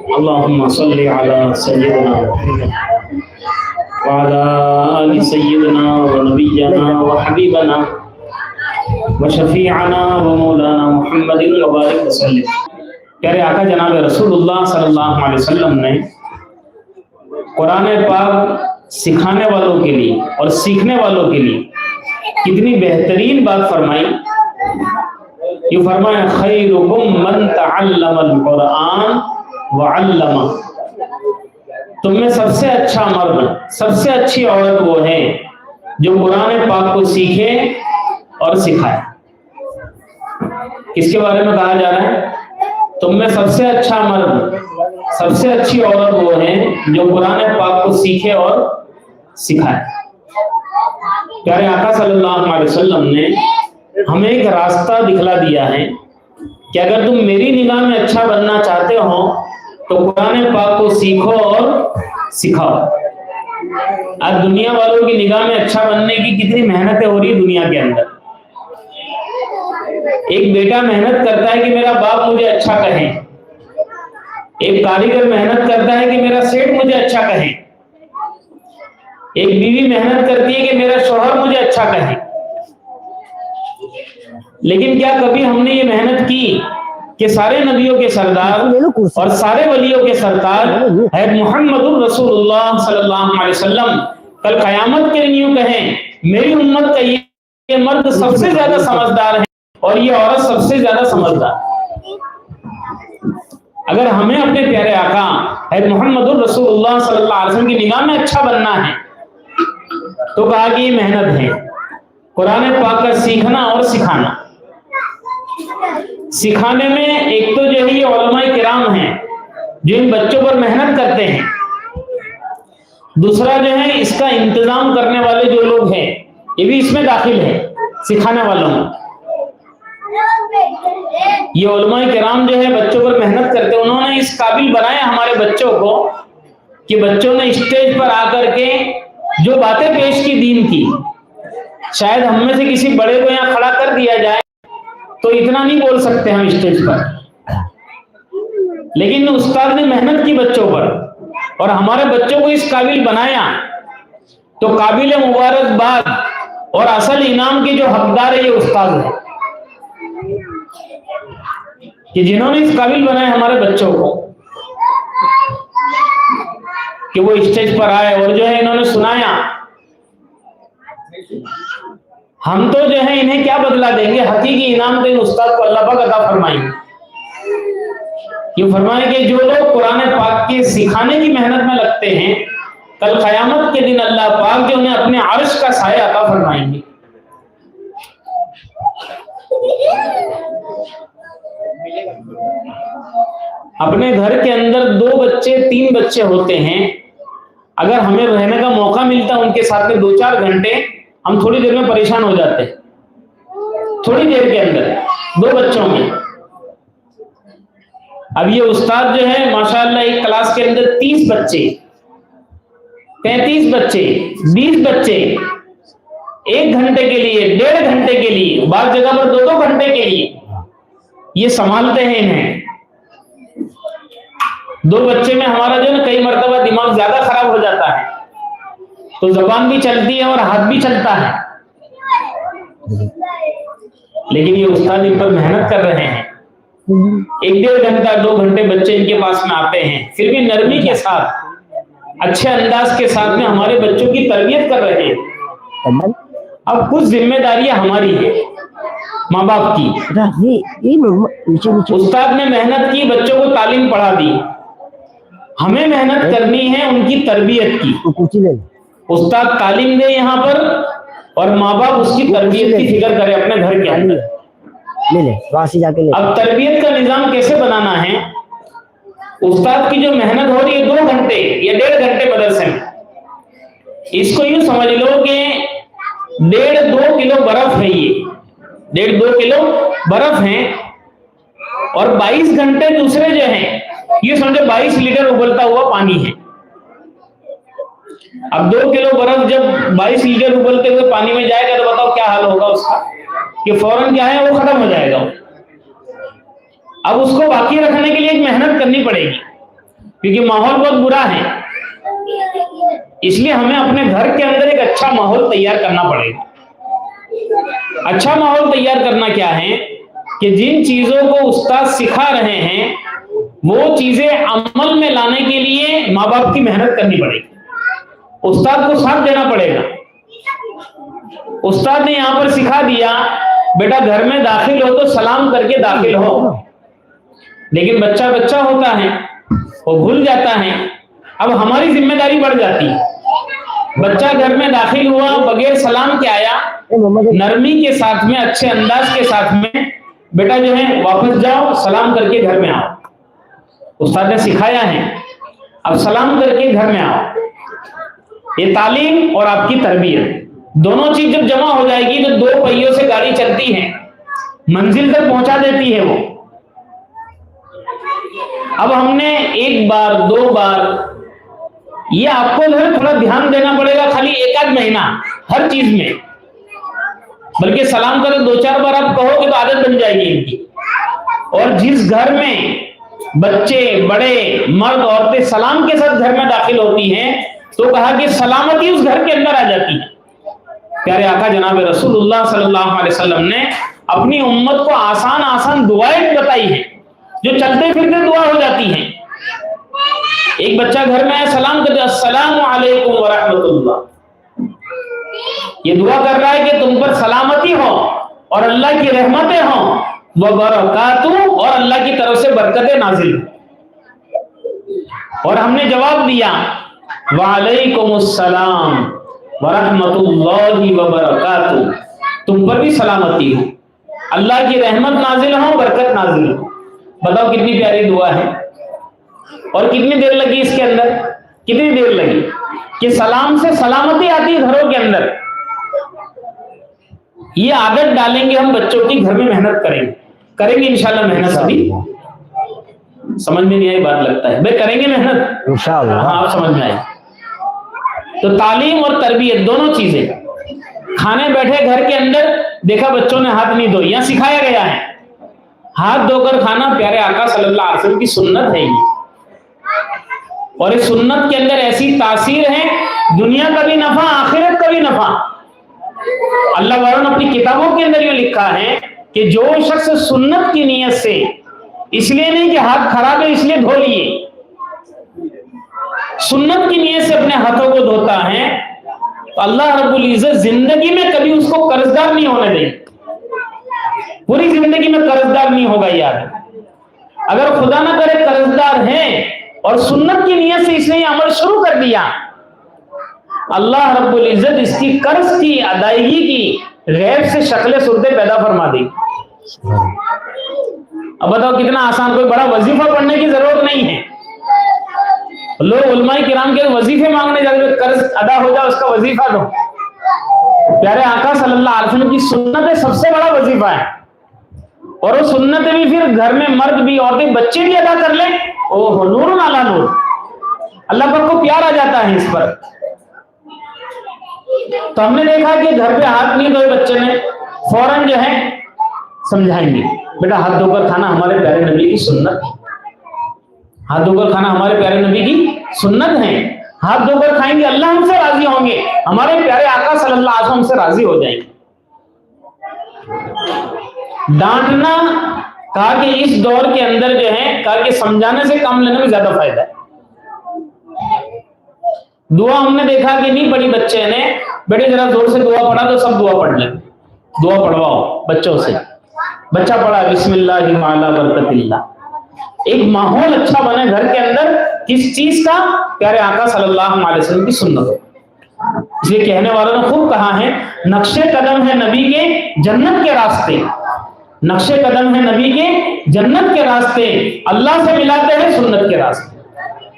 اللهم صل على سيدنا محمد وعلى آل سيدنا ونبينا وحبيبنا وشفيعنا ومولانا محمد وبارك وسلم۔ پیارے آقا جناب رسول صلی اللہ علیہ وسلم نے قرآن پاک سکھانے والوں کے لیے اور سیکھنے والوں کے لیے کتنی بہترین بات فرمائی۔ یہ فرمایا خیرکم من تعلم القرآن وعلمہ، تم میں سب سے اچھا مرد، سب سے اچھی عورت وہ ہے جو قرآن پاک کو سیکھے اور سکھائے۔ کس کے بارے میں کہا جا رہا ہے؟ تم میں سب سے اچھا مرد، سب سے اچھی عورت وہ ہے جو قرآن پاک کو سیکھے اور سکھائے۔ پیارے آقا صلی اللہ علیہ وسلم نے ہمیں ایک راستہ دکھلا دیا ہے کہ اگر تم میری نگاہ میں اچھا بننا چاہتے ہو تو قرآن پاک کو سیکھو اور سکھاؤ۔ آج دنیا والوں کی نگاہ میں اچھا بننے کی کتنی محنتیں ہو رہی ہے دنیا کے اندر۔ ایک بیٹا محنت کرتا ہے کہ میرا باپ مجھے اچھا کہے، ایک کاریگر محنت کرتا ہے کہ میرا سیٹ مجھے اچھا کہے، ایک بیوی محنت کرتی ہے کہ میرا شوہر مجھے اچھا کہے۔ لیکن کیا کبھی ہم نے یہ محنت کی کہ سارے نبیوں کے سردار اور سارے ولیوں کے سرتاج ہے محمد الرسول اللہ صلی اللہ علیہ وسلم کل قیامت کے دن یوں کہیں میری امت کا یہ مرد سب سے زیادہ سمجھدار ہے اور یہ عورت سب سے زیادہ سمجھدار۔ اگر ہمیں اپنے پیارے آقا ہے محمد الرسول اللہ صلی اللہ علیہ وسلم کی نگاہ میں اچھا بننا ہے تو کہا کہ یہ محنت ہے قرآن پاک کا سیکھنا اور سکھانا۔ سکھانے میں ایک تو جو ہے یہ علماء کرام ہیں جو ان بچوں پر محنت کرتے ہیں، دوسرا جو ہے اس کا انتظام کرنے والے جو لوگ ہیں یہ بھی اس میں داخل ہے سکھانے والوں میں۔ یہ علماء کرام جو ہے بچوں پر محنت کرتے ہیں، انہوں نے اس قابل بنایا ہمارے بچوں کو کہ بچوں نے اسٹیج پر آ کر کے جو باتیں پیش کی دین کی، شاید ہم میں سے کسی بڑے کو یہاں کھڑا کر دیا جائے تو اتنا نہیں بول سکتے ہم اسٹیج پر، لیکن استاد نے محنت کی بچوں پر اور ہمارے بچوں کو اس قابل بنایا تو قابل مبارکباد اور اصل انعام کے جو حقدار ہے یہ استاد ہے کہ جنہوں نے اس قابل بنایا ہمارے بچوں کو کہ وہ اسٹیج پر آئے اور جو ہے انہوں نے سنایا۔ ہم تو جو ہے انہیں کیا بدلہ دیں گے، حقیقی انعام تو ان استاد کو اللہ پاک عطا فرمائیں۔ یہ فرمائیں کہ جو لوگ قرآن پاک کے سکھانے کی محنت میں لگتے ہیں کل قیامت کے دن اللہ پاک جو انہیں اپنے عرش کا سایہ عطا فرمائیں گے۔ اپنے گھر کے اندر 2 بچے 3 بچے ہوتے ہیں، اگر ہمیں رہنے کا موقع ملتا ان کے ساتھ میں 2-4 گھنٹے ہم تھوڑی دیر میں پریشان ہو جاتے ہیں، تھوڑی دیر کے اندر 2 بچوں میں۔ اب یہ استاد جو ہے ماشاءاللہ ایک کلاس کے اندر 30 بچے 35 بچے 20 بچے 1 گھنٹے کے لیے 1.5 گھنٹے کے لیے بعض جگہ پر 2-2 گھنٹے کے لیے یہ سنبھالتے ہیں انہیں۔ 2 بچے میں ہمارا جو ہے نا کئی مرتبہ دماغ زیادہ خراب ہو جاتا ہے تو زبان بھی چلتی ہے اور ہاتھ بھی چلتا ہے، لیکن یہ استاد ان پر محنت کر رہے ہیں۔ 1-1.5 گھنٹہ 2 گھنٹے بچے ان کے پاس میں آتے ہیں، پھر بھی نرمی کے ساتھ اچھے انداز کے ساتھ میں ہمارے بچوں کی تربیت کر رہے ہیں۔ اب کچھ ذمہ داریاں ہماری ہیں ماں باپ کی۔ استاد نے محنت کی، بچوں کو تعلیم پڑھا دی، ہمیں محنت کرنی ہے ان کی تربیت کی۔ استاد تعلیم دے یہاں پر اور ماں باپ اس کی تربیت کی فکر کرے اپنے گھر کے اندر۔ اب تربیت کا نظام کیسے بنانا ہے؟ استاد کی جو محنت ہو رہی ہے 2 گھنٹے یا 1.5 گھنٹے مدرسے میں، اس کو یوں سمجھ لو کہ 1.5-2 کلو برف ہے، یہ 1.5-2 کلو برف ہے اور 22 گھنٹے دوسرے جو ہیں یہ سمجھے 22 لیٹر ابلتا ہوا پانی ہے۔ اب 2 کلو برف جب 22 لیٹر ابلتے ہوئے پانی میں جائے گا تو بتاؤ کیا حال ہوگا اس کا، کہ فوراً کیا ہے وہ ختم ہو جائے گا۔ اب اس کو باقی رکھنے کے لیے ایک محنت کرنی پڑے گی۔ کیونکہ ماحول بہت برا ہے. اس لیے ہمیں اپنے گھر کے اندر ایک اچھا ماحول تیار کرنا پڑے گا. اچھا ماحول تیار کرنا کیا ہے کہ جن چیزوں کو استاد سکھا رہے ہیں وہ چیزیں عمل میں لانے کے لیے ماں باپ کی محنت کرنی پڑے گی. استاد کو ساتھ دینا پڑے گا. استاد نے یہاں پر سکھا دیا بیٹا گھر میں داخل ہو تو سلام کر کے داخل ہو، لیکن بچہ ہوتا ہے وہ بھول جاتا ہے. اب ہماری ذمہ داری بڑھ جاتی ہے. بچہ گھر میں داخل ہوا بغیر سلام کے آیا، نرمی کے ساتھ میں اچھے انداز کے ساتھ میں بیٹا جو ہے واپس جاؤ سلام کر کے گھر میں آؤ. استاد نے سکھایا ہے اب سلام کر کے گھر میں آؤ. یہ تعلیم اور آپ کی تربیت دونوں چیز جب جمع ہو جائے گی تو 2 پہیوں سے گاڑی چلتی ہے، منزل تک پہنچا دیتی ہے وہ. اب ہم نے 1 بار 2 بار یہ آپ کو جو ہے تھوڑا دھیان دینا پڑے گا، خالی 1 آدھ مہینہ ہر چیز میں، بلکہ سلام کرے 2-4 بار آپ کہو کہ تو عادت بن جائے گی ان کی. اور جس گھر میں بچے بڑے مرد عورتیں سلام کے ساتھ گھر میں داخل ہوتی ہیں تو کہا کہ سلامتی اس گھر کے اندر آ جاتی ہے. پیارے آقا جناب رسول اللہ صلی اللہ علیہ وسلم نے اپنی امت کو آسان دعائیں بتائی ہیں جو چلتے پھرتے دعا ہو جاتی ہیں. ایک بچہ گھر میں ہے سلام کرتے السلام علیکم ورحمۃ اللہ. یہ دعا کر رہا ہے کہ تم پر سلامتی ہو اور اللہ کی رحمتیں ہوں وبرکاتہ، اور اللہ کی طرف سے برکتیں نازل. اور ہم نے جواب دیا وعلیکم السلام ورحمۃ اللہ وبرکاتہ، تم پر بھی سلامتی ہو، اللہ کی رحمت نازل ہو، برکت نازل ہو. بتاؤ کتنی پیاری دعا ہے. اور کتنی دیر لگی اس کے اندر، کتنی دیر لگی کہ سلام سے سلامتی آتی ہے گھروں کے اندر. یہ عادت ڈالیں گے ہم بچوں کی، گھر میں محنت کریں گے انشاءاللہ. محنت سبھی سمجھ میں نہیں آئی بات لگتا ہے بھائی، کریں گے محنت انشاءاللہ. ہاں آپ سمجھ میں آئے. تو تعلیم اور تربیت دونوں چیزیں. کھانے بیٹھے گھر کے اندر دیکھا بچوں نے ہاتھ نہیں دھوئے، یہاں سکھایا گیا ہے ہاتھ دھو کر کھانا. پیارے آقا صلی اللہ علیہ وسلم کی سنت ہے یہ، اور اس سنت کے اندر ایسی تاثیر ہے دنیا کا بھی نفع آخرت کا بھی نفع. اللہ والوں نے اپنی کتابوں کے اندر یہ لکھا ہے کہ جو شخص سنت کی نیت سے، اس لیے نہیں کہ ہاتھ خراب ہے اس لیے دھو لیے، سنت کی نیت سے اپنے ہاتھوں کو دھوتا ہے تو اللہ رب العزت زندگی میں کبھی اس کو قرضدار نہیں ہونے دیں. پوری زندگی میں قرضدار نہیں ہوگا. یاد اگر خدا نہ کرے قرضدار ہیں اور سنت کی نیت سے اس نے یہ عمل شروع کر دیا، اللہ رب العزت اس کی قرض کی ادائیگی کی غیب سے شکلیں صورتیں پیدا فرما دی. اب بتاؤ کتنا آسان، کوئی بڑا وظیفہ پڑھنے کی ضرورت نہیں ہے. لوگ علماء کرام کے وظیفے مانگنے جاتے، قرض ادا ہو جائے اس کا وظیفہ دو. پیارے آقا صلی اللہ علیہ وسلم کی سنت سب سے بڑا وظیفہ ہے. اور وہ سنت بھی پھر گھر میں مرد بھی عورتیں بچے بھی ادا کر لیں، اوہ نور علی نور. اللہ پر کو پیار آ جاتا ہے اس پر. تو ہم نے دیکھا کہ گھر پہ ہاتھ نہیں دھوئے بچے نے، فوراً جو ہے سمجھائیں گے بیٹا ہاتھ دھو کر کھانا ہمارے پیارے نبی کی سنت ہے. ہاتھ دھو کر کھانا ہمارے پیارے نبی کی سنت ہے. ہاتھ دھو کر کھائیں گے اللہ ہم سے راضی ہوں گے، ہمارے پیارے آقا صلی اللہ علیہ وسلم سے راضی ہو جائیں گے. ڈانٹنا کہا کہ اس دور کے اندر جو ہے کہا کہ سمجھانے سے کام لینے میں زیادہ فائدہ ہے. دعا ہم نے دیکھا کہ نہیں پڑھی بچے نے، بیٹے ذرا زور سے دعا پڑھا تو سب دعا پڑھ لیں. دعا پڑھواؤ بچوں سے. بچہ پڑھا بسم اللہ وعلی برکت اللہ. ایک ماحول اچھا بنے گھر کے اندر، کس چیز کا؟ پیارے آقا صلی اللہ علیہ وسلم کی سنت. اس لیے کہنے والوں نے خوب کہا ہے نقش قدم ہے نبی کے جنت کے راستے. نقش قدم ہے نبی کے جنت کے راستے، اللہ سے ملاتے ہیں سنت کے راستے.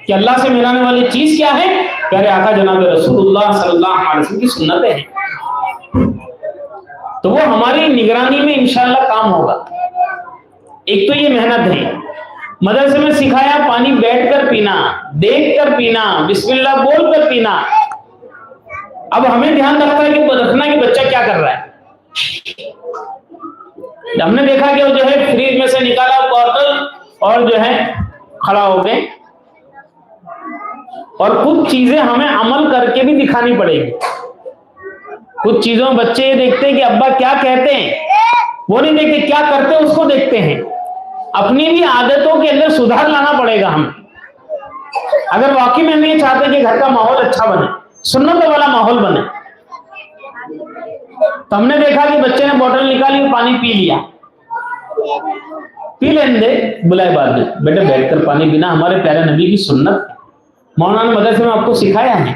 کہ اللہ سے ملانے والی چیز کیا ہے؟ پیارے آقا جناب رسول اللہ صلی اللہ علیہ وسلم کی سنتیں ہیں. تو وہ ہماری نگرانی میں انشاءاللہ کام ہوگا. ایک تو یہ محنت ہے. مدرسے میں سکھایا پانی بیٹھ کر پینا، دیکھ کر پینا، بسم اللہ بول کر پینا. اب ہمیں دھیان رکھنا کہ بچہ کیا کر رہا ہے. ہم نے دیکھا کہ وہ جو ہے فریج میں سے نکالا بوتل اور جو ہے کھڑا ہو گئے اور کچھ چیزیں ہمیں عمل کر کے بھی دکھانی پڑے گی. کچھ چیزوں میں بچے یہ دیکھتے ہیں کہ ابا کیا کہتے ہیں, وہ نہیں دیکھتے کیا کرتے اس کو دیکھتے ہیں. اپنی بھی عادتوں کے اندر سدھار لانا پڑے گا ہمیں. اگر واقعی میں یہ چاہتے ہیں کہ گھر کا ماحول اچھا بنے, سنت والا ماحول بنے, تو ہم نے دیکھا کہ بچے نے بوتل نکالی اور پانی پی لیا, پی لینے دے, بلائے بعد میں بیٹے بیٹھ کر پانی پینا ہمارے پیارے نبی کی سنت. مولانا مدرسے میں آپ کو سکھایا ہے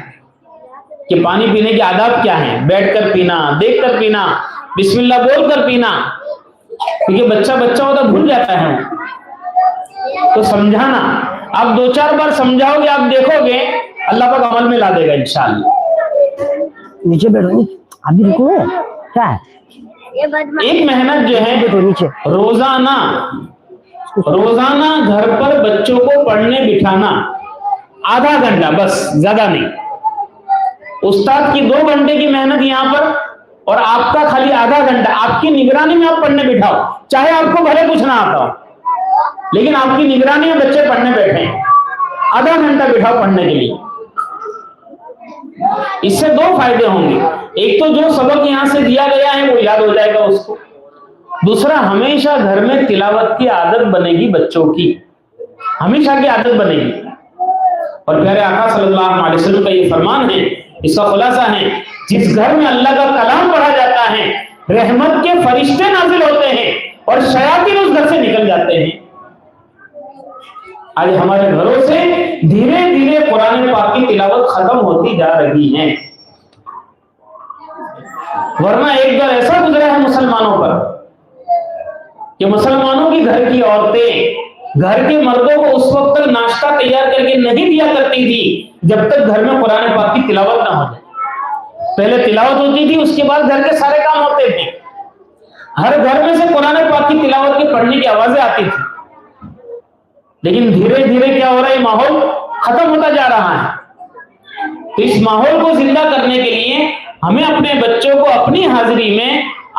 کہ پانی پینے کے آداب کیا ہیں, بیٹھ کر پینا, دیکھ کر پینا, بسم اللہ بول کر پینا, کیونکہ بچہ ہوتا بھول جاتا ہے. تو سمجھانا, آپ 2-4 بار سمجھاؤ گے, آپ دیکھو گے اللہ پاک عمل میں لا دے گا انشاءاللہ. نیچے بیٹھو, ابھی رکو, کیا ہے ایک محنت جو ہے روزانہ گھر پر بچوں کو پڑھنے بٹھانا, آدھا گھنٹہ بس, زیادہ نہیں. استاد کی 2 گھنٹے کی محنت یہاں پر, اور آپ کا خالی آدھا گھنٹہ آپ کی نگرانی میں آپ پڑھنے بٹھاؤ. چاہے آپ کو بھلے کچھ نہ آتا ہو, لیکن آپ کی نگرانی میں بچے پڑھنے بیٹھے ہیں, آدھا گھنٹہ بٹھاؤ پڑھنے کے لیے. اس سے 2 فائدے ہوں گے. ایک تو جو سبق یہاں سے دیا گیا ہے وہ یاد ہو جائے گا اس کو. دوسرا, ہمیشہ گھر میں تلاوت کی عادت بنے گی بچوں کی, ہمیشہ کی عادت بنے گی. اور پیارے آقا صلی اللہ علیہ وسلم کا یہ فرمان ہے, اس کا خلاصہ ہے, جس گھر میں اللہ کا کلام پڑھا جاتا ہے رحمت کے فرشتے نازل ہوتے ہیں اور شیاطین اس گھر سے نکل جاتے ہیں. آج ہمارے گھروں سے دھیرے دھیرے قرآن پاک کی تلاوت ختم ہوتی جا رہی ہے. ورنہ ایک دور ایسا گزرا ہے مسلمانوں پر کہ مسلمانوں کی گھر کی عورتیں گھر کے مردوں کو اس وقت تک ناشتہ تیار کر کے نہیں دیا کرتی تھی جب تک گھر میں قرآن پاک کی تلاوت نہ ہو جائے. پہلے تلاوت ہوتی تھی, اس کے بعد گھر کے سارے کام ہوتے تھے. ہر گھر میں سے قرآن پاک کی تلاوت کے پڑھنے کی آوازیں آتی تھی. لیکن دھیرے دھیرے کیا ہو رہا ہے, ماحول ختم ہوتا جا رہا ہے. تو اس ماحول کو زندہ کرنے کے لیے ہمیں اپنے بچوں کو اپنی حاضری میں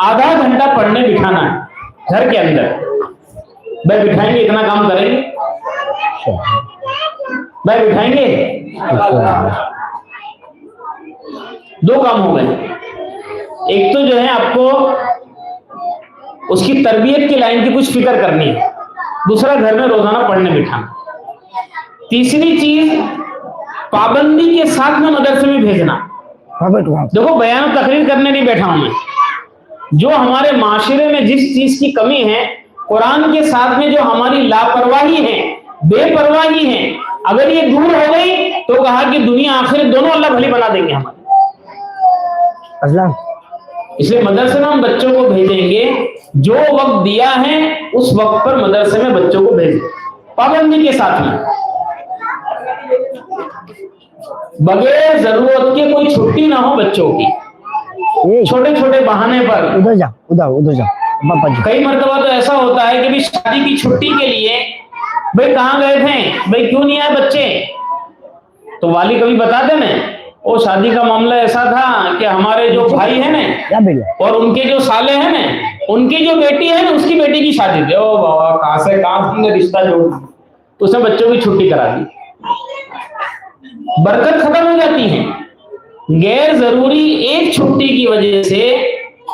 آدھا گھنٹہ پڑھنے بٹھانا ہے گھر کے اندر. بھائی بٹھائیں گے, اتنا کام کریں گے, بھائی بٹھائیں گے. 2 کام ہو گئے. ایک تو جو ہے آپ کو اس کی تربیت کی لائن کی کچھ فکر کرنی ہے, دوسرا گھر میں روزانہ پڑھنے بٹھانا. تیسری چیز, پابندی کے ساتھ میں مدرسے میں بھیجنا. دیکھو بیان و تقریر کرنے نہیں بیٹھا ہوں میں, جو ہمارے معاشرے میں جس چیز کی کمی ہے, قرآن کے ساتھ میں جو ہماری لاپرواہی ہے, بے پرواہی ہے, اگر یہ دور ہو گئی تو کہا کہ دنیا آخرت دونوں اللہ بھلی بنا دیں گے ہمارے. اس لیے مدرسے میں ہم بچوں کو بھیجیں گے, جو وقت دیا ہے اس وقت پر مدرسے میں بچوں کو بھیجیں, پابندی کے ساتھ میں, بغیر ضرورت کے کوئی چھٹی نہ ہو بچوں کی. چھوٹے چھوٹے بہانے پر ادھر جا. کئی مرتبہ تو ایسا ہوتا ہے کہ بھی شادی کی چھٹی کے لیے بھائی کہاں گئے تھے, بھائی کیوں نہیں آئے بچے, تو والی کبھی بتاتے نا, وہ شادی کا معاملہ ایسا تھا کہ ہمارے جو بھائی ہیں نا اور ان کے جو سالے ہیں نا, ان کی جو بیٹی ہے نا اس کی بیٹی کی شادی تھی. او بابا کہاں سے کہاں تم نے رشتہ جوڑ, تو اس نے بچوں کی چھٹی کرا دی. برکت ختم ہو جاتی ہے. غیر ضروری ایک چھٹی کی وجہ سے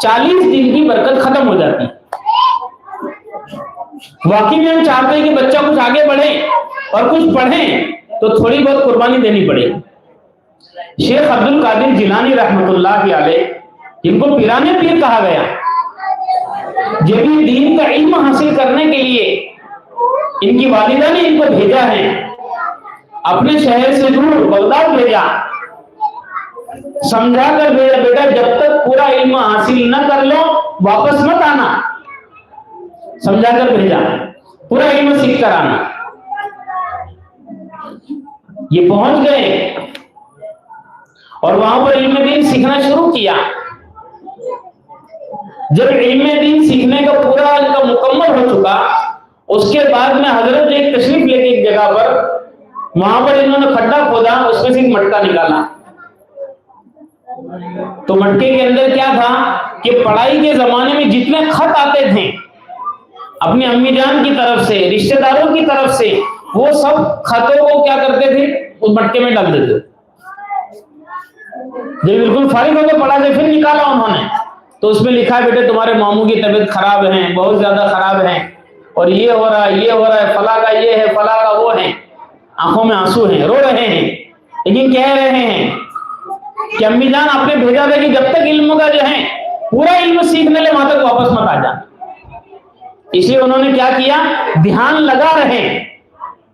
40 دن کی برکت ختم ہو جاتی ہے. واقعی میں ہم چاہتے ہیں کہ بچہ کچھ آگے بڑھے اور کچھ پڑھیں, تو تھوڑی بہت قربانی دینی پڑے. شیخ عبد القادر جیلانی رحمۃ اللہ علیہ, جن کو پیرانے پیر کہا گیا, یہ بھی دین کا علم حاصل کرنے کے لیے ان کی والدہ نے ان کو بھیجا ہے, اپنے شہر سے دور بغداد بھیجا, سمجھا کر بھیجا, بیٹا جب تک پورا علم حاصل نہ کر لو واپس مت آنا. سمجھا کر بھیجا, پورا علم سیکھ کر آنا. یہ پہنچ گئے اور وہاں پر علم دین سیکھنا شروع کیا. جب علم دین سیکھنے کا پورا ان کا مکمل ہو چکا, اس کے بعد میں حضرت ایک تشریف لے کے ایک جگہ پر, وہاں پر انہوں نے کھڈا کھودا, اس میں سے ایک مٹکا نکالا. تو مٹکے کے اندر کیا تھا کہ پڑھائی کے زمانے میں جتنے خط آتے تھے اپنی امی جان کی طرف سے, رشتہ داروں کی طرف سے, وہ سب خطوں کو کیا کرتے تھے اس مٹکے میں ڈال دیتے. جب بالکل فارغ ہو کے پڑھا سے پھر نکالا انہوں نے تو اس میں لکھا ہے بیٹے تمہارے ماموں کی طبیعت خراب ہے, بہت زیادہ خراب ہے, اور یہ ہو رہا ہے, یہ ہو رہا ہے, فلاں کا یہ ہے, فلاں کا وہ ہے. آنکھوں میں آنسو ہیں, رو رہے ہیں, لیکن کہہ رہے ہیں کہ امی جان آپ نے بھیجا تھا کہ جب تک علم کا جو ہے پورا علم سیکھنے لے وہاں تک واپس مت آ جانا. اس لیے انہوں نے کیا کیا, دھیان لگا رہے,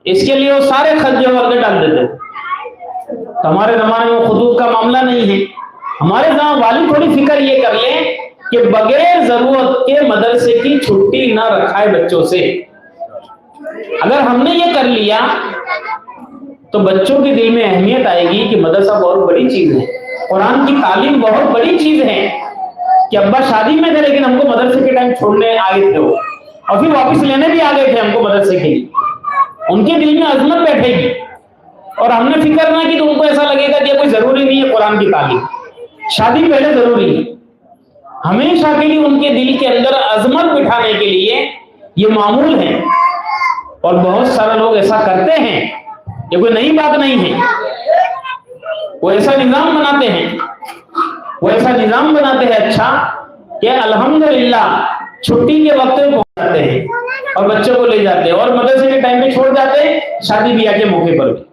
اس کے لیے وہ سارے خط جو ہے ڈال دیتے. ہمارے زمانے میں خطوط کا معاملہ نہیں ہے. ہمارے زمانے والد تھوڑی فکر یہ کر لیں کہ بغیر ضرورت کے مدرسے کی چھٹی نہ رکھائے بچوں سے. اگر ہم نے یہ کر لیا تو بچوں کے دل میں اہمیت آئے گی کہ مدرسہ بہت بڑی چیز ہے, قرآن کی تعلیم بہت بڑی چیز ہے. کہ ابا شادی میں تھے لیکن ہم کو مدرسے کے ٹائم چھوڑنے آئے تھے وہ, اور پھر واپس لینے بھی آ گئے تھے ہم کو مدرسے کے لیے. ان کے دل میں عظمت بیٹھے گی, اور ہم نے فکر نہ کی تو ان کو ایسا لگے گا کہ کوئی ضروری نہیں ہے قرآن کی تعلیم, شادی پہلے ضروری ہے. ہمیشہ کے لیے ان کے دل کے اندر عظمت بٹھانے کے لیے یہ معمول ہے, اور بہت سارے لوگ ایسا کرتے ہیں. یہ کوئی نئی بات نہیں ہے, وہ ایسا نظام بناتے ہیں, وہ ایسا نظام بناتے ہیں اچھا کہ الحمدللہ چھٹی کے وقت میں پہنچاتے ہیں اور بچوں کو لے جاتے ہیں, اور مدرسے کے ٹائم میں چھوڑ جاتے ہیں شادی بیاہ کے موقع پر بھی.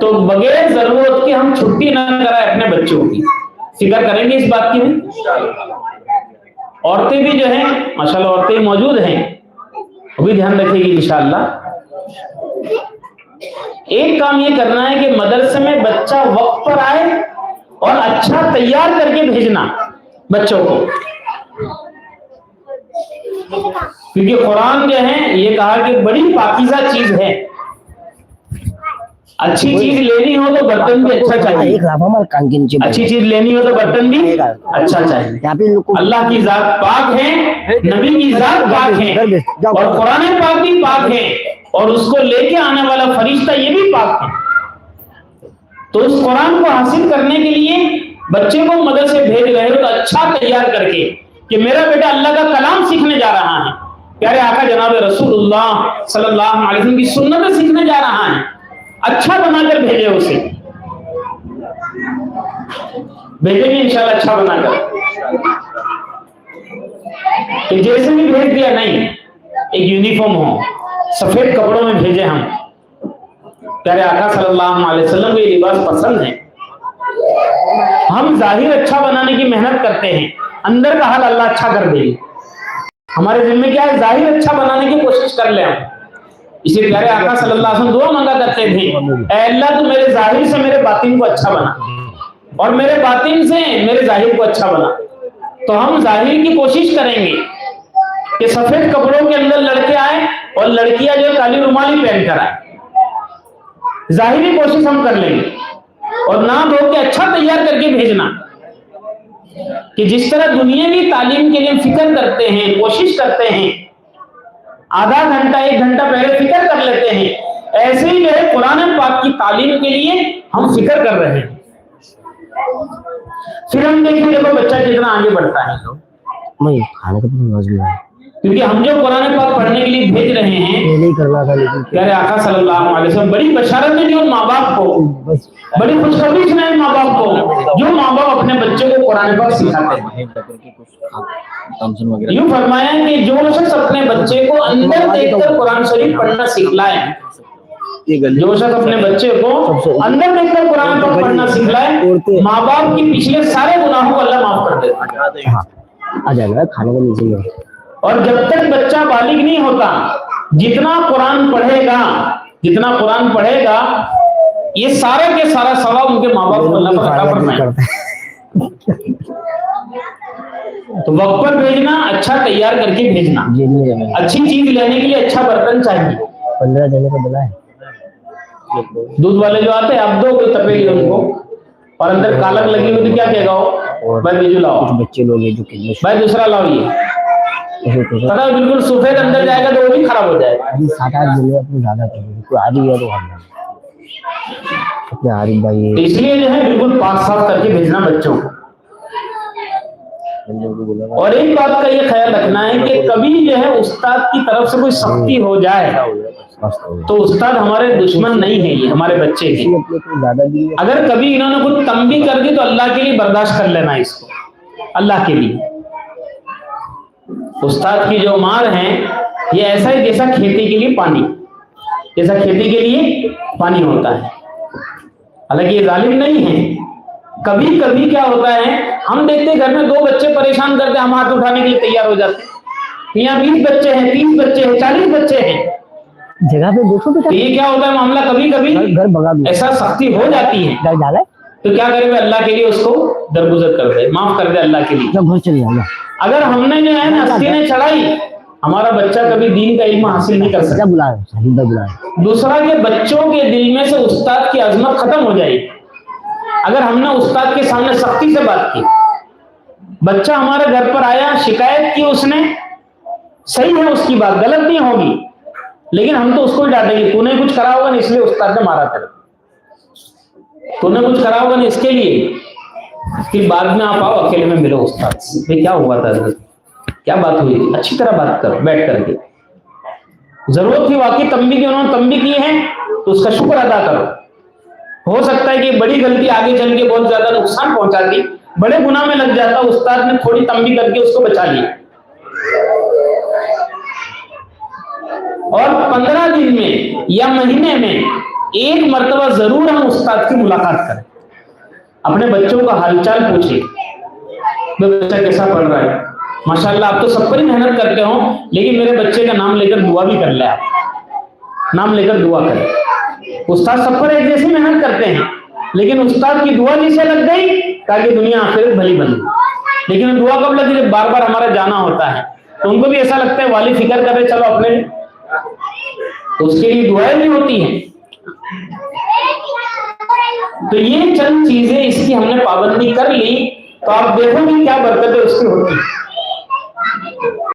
تو بغیر ضرورت کے ہم چھٹی نہ کرائے اپنے بچوں کی. فکر کریں گے اس بات کی بھی. عورتیں بھی جو ہیں ماشاءاللہ عورتیں موجود ہیں, وہ بھی دھیان رکھے گی انشاءاللہ. ایک کام یہ کرنا ہے کہ مدرسے میں بچہ وقت پر آئے اور اچھا تیار کر کے بھیجنا بچوں کو. کیونکہ قرآن جو ہے یہ کہا کہ بڑی پاکیزہ چیز ہے. اچھی چیز لینی ہو تو برتن بھی اچھا چاہیے, اچھی چیز لینی ہو تو برتن بھی اچھا چاہیے. اللہ کی ذات پاک ہے, نبی کی ذات پاک ہے, اور قرآن پاک بھی پاک ہے, اور اس کو لے کے آنے والا فرشتہ یہ بھی پاک ہے. تو اس قرآن کو حاصل کرنے کے لیے بچے کو مدرسے بھیج رہے ہو تو اچھا تیار کر کے کہ میرا بیٹا اللہ کا کلام سیکھنے جا رہا ہے, پیارے آقا جناب رسول اللہ صلی اللہ علیہ وسلم کی سنت سیکھنے جا رہا ہے. اچھا بنا کر بھیجے اسے, بھیجیں گے انشاءاللہ اچھا بنا کر. کہ جیسے بھی بھیج دیا نہیں, ایک یونیفارم ہو, سفید کپڑوں میں بھیجے ہم. پیارے آقا صلی اللہ علیہ وسلم کو یہ لباس پسند ہے. ہم ظاہر اچھا بنانے کی محنت کرتے ہیں, اندر کا حال اللہ اچھا کر دے گی. ہمارے ذمہ کیا ہے, ظاہر اچھا بنانے کی کوشش کر لیں ہم. اسی پیارے آقا صلی اللہ علیہ وسلم دعا مانگا کرتے تھے, اے اللہ تو میرے ظاہر سے میرے باطن کو اچھا بنا, اور میرے باطن سے میرے ظاہر کو اچھا بنا. تو ہم ظاہر کی کوشش کریں گے کہ سفید کپڑوں کے اندر لڑکے آئیں اور لڑکیاں جو کالی رومالی پہن کر آئیں. ظاہری کوشش ہم کر لیں گے, اور نہ دھو کے اچھا تیار کر کے بھیجنا. کہ جس طرح دنیاوی تعلیم کے لیے فکر کرتے ہیں, کوشش کرتے ہیں, آدھا گھنٹہ ایک گھنٹہ پہلے فکر کر لیتے ہیں, ایسے ہی جو ہے قرآن پاک کی تعلیم کے لیے ہم فکر کر رہے ہیں. پھر ہم دیکھیں دیکھو بچہ کتنا آگے بڑھتا ہے. کیونکہ ہم جو قرآن پاک پڑھنے کے لیے بھیج رہے ہیں, پیارے آقا صلی اللہ علیہ وسلم بڑی بشارت ہے جو ماں باپ کو, بڑی خوشخبری سنائے ماں باپ کو جو ماں باپ اپنے بچے کو قرآن پاک سکھاتے ہیں. یوں فرمایا کہ جو شخص اپنے بچے کو اندر دیکھ کر قرآن شریف پڑھنا سکھلائے, جو شخص اپنے بچے کو اندر دیکھ کر قرآن پاک پڑھنا سکھلائے, ماں باپ کی پچھلے سارے گناہوں کو اللہ معاف کر دیتا ہے. اور جب تک بچہ بالغ نہیں ہوتا, جتنا قرآن پڑھے گا یہ سارا کے سارا ثواب ان کے ماں باپ کو اللہ پر عطا فرمائے. تو وقت پر بھیجنا, اچھا تیار کر کے بھیجنا. اچھی چیز لینے کے لیے اچھا برتن چاہیے. 15 دینے کو بلا ہے. دودھ والے جو آتے ہیں اب دو کوئی تپے ان کو, اور اندر کالک لگی ہوئی تو کیا کہے گا, بھائی بیجو لاؤ, بچے لوگ بھائی دوسرا لاؤ. یہ پتا بالکل سفید اندر جائے گا تو وہ بھی خراب ہو جائے گا. 7-8 دن اپنے زیادہ کوئی آدھی ہے تو اپنے عارف بھائی, اس لیے جو ہے بالکل پاک صاف کر کے بھیجنا بچوں کو. اور ایک بات کا یہ خیال رکھنا ہے کہ کبھی جو ہے استاد کی طرف سے کوئی سختی ہو جائے تو استاد ہمارے دشمن نہیں ہے، یہ ہمارے بچے کے. اگر کبھی انہوں نے کچھ تنبیہ کر دی تو اللہ کے لیے برداشت کر لینا اس کو، اللہ کے لیے. استاد کی جو مار ہیں یہ ایسا ہے جیسا کھیتی کے لیے پانی، جیسا کھیتی کے لیے پانی ہوتا ہے. حالانکہ یہ ظالم نہیں ہے. کبھی کبھی کیا ہوتا ہے، ہم دیکھتے گھر میں 2 بچے پریشان کرتے، ہم ہاتھ اٹھانے کے لیے تیار ہو جاتے ہیں. یہاں 20 بچے ہیں، 30 بچے ہیں، 40 بچے ہیں، جگہ پہ دیکھو بیٹا. یہ کیا ہوتا ہے معاملہ، کبھی کبھی ایسا سختی ہو جاتی ہے تو کیا کرے گا، اللہ کے لیے اس کو درگزر کر دے، معاف کر دے اللہ کے لیے. گھر چلے جاؤ. اگر ہم نے جو ہے نا ہستی نے چڑھائی، ہمارا بچہ کبھی دین کا علم حاصل نہیں کر سکتا. دوسرا کہ بچوں کے دل میں سے استاد کی عظمت ختم ہو جائے گی. اگر ہم نے استاد کے سامنے سختی سے بات کی، بچہ ہمارے گھر پر آیا، شکایت کی اس نے، صحیح ہے اس کی بات، غلط نہیں ہوگی، لیکن ہم تو اس کو ہی ڈانٹیں گے، تو نے کچھ کرا ہوگا نہیں اس لیے استاد نے مارا تھا، تو نے کچھ کرا ہوگا نہیں اس کے لیے. پھر بعد میں آپ آؤ اکیلے میں ملو استاد سے، بھائی کیا ہوا تھا، کیا بات ہوئی تھی، اچھی طرح بات کرو بیٹھ کر کے. ضرورت تھی واقعی تنبیہ کی، انہوں نے تنبیہ کی ہے تو اس کا شکر ادا کرو. ہو سکتا ہے کہ بڑی غلطی آگے چل کے بہت زیادہ نقصان پہنچا دی، بڑے گناہ میں لگ جاتا، استاد نے تھوڑی تنبیہ کر کے اس کو بچا لیا. اور 15 دن میں یا مہینے میں 1 مرتبہ ضرور ہم استاد کی ملاقات کریں، اپنے بچوں کا حال چال پوچھیں، بچہ کیسا پڑھ رہا ہے. ماشاءاللہ آپ تو سب پر ہی محنت کرتے ہو، لیکن میرے بچے کا نام لے کر دعا بھی کر لیں، آپ نام لے کر دعا کریں. استاد سب پر ایک جیسی محنت کرتے ہیں، لیکن استاد کی دعا جسے لگ گئی تاکہ دنیا آخرت بھلی بن گئی. لیکن دعا کب لگی، جب بار بار ہمارا جانا ہوتا ہے تو ان کو بھی ایسا لگتا ہے والی فکر کر رہے چلو اپنے، تو اس کے لیے دعائیں بھی ہوتی ہیں. تو یہ چند چیزیں اس کی ہم نے پابندی کر لی تو آپ دیکھو گے کیا برکتیں اس کی ہوتی ہیں.